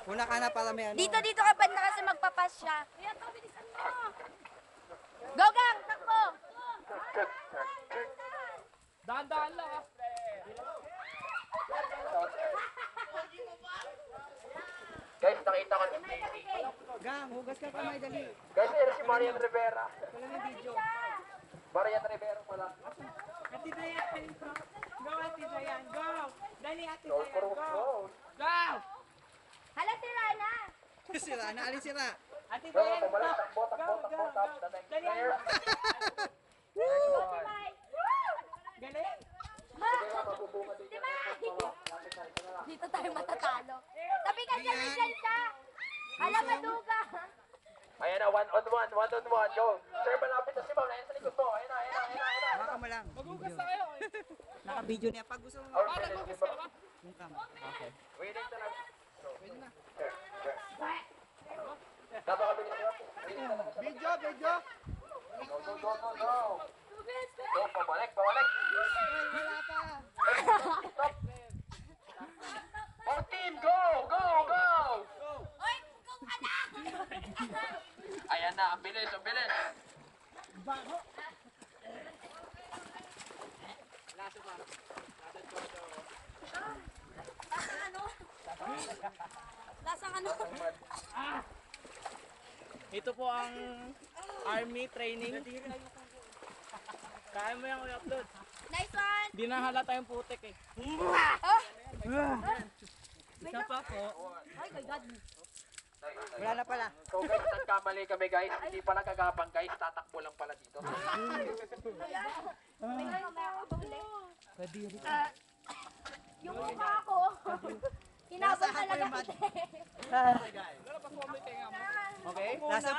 Una ka na para may ano. Dito ka banda kasi magpapas siya. Kaya to, bilisan mo. Go, gang! Takbo! Dahan-dahan lang ah. Guys, nakita ko si Gang, hugas ka kamay, dali. Guys, yun si Marian Rivera. Wala na video. Marian Rivera pala. Ate Dayan, go Ate Dayan, go! Dali Ate Roll for Dayan, go! roll. Go! Hala, si Rana! Sira, naalin sira. Ate Go, Dayan, pumalik, go! takbo, takbo, Go, takbo, go, tap. go. The next Dali, player. Go, si Mai! Galing! Sige nga, mabubunga din Si yan. Mai! Lapit na, ito na lang. Dito tayo matatalo. Tabi ka dyan, dyan ka! Hala, maduga! Ayan na, one on one, go. Sir, malapit na si Ma'am, ayan sa likod mo. Ayun na. Baka mo lang. Magugas na kayo. Naka-video niya. Pag gusto mo, Or Para finish magugas mo. ka ba? yung cam. Okay. Waiting talaga. Pwede na. Napakabilis na. Waiting talaga siya. Video. Go. Go, pabalik. Wala pa. Stop. Oh, team, go. Oy, kung anak! Ayan na, ang bilis. Lasang ano? Ito po ang army training. Kaya mo yung i-upload. Nice one! Di na halata yung putik eh. Isa pa po. Ay, my God. Wala na pala. So guys, nagkamali kami guys. Hindi pala kagabang guys. Tatakbo lang pala dito. May ano, may ako pahuli. Kadiri. Yung mukha ko. Hinabol Nasaan ko talaga yung kita. Lalabas mo may tenga mo. Okay? Nasa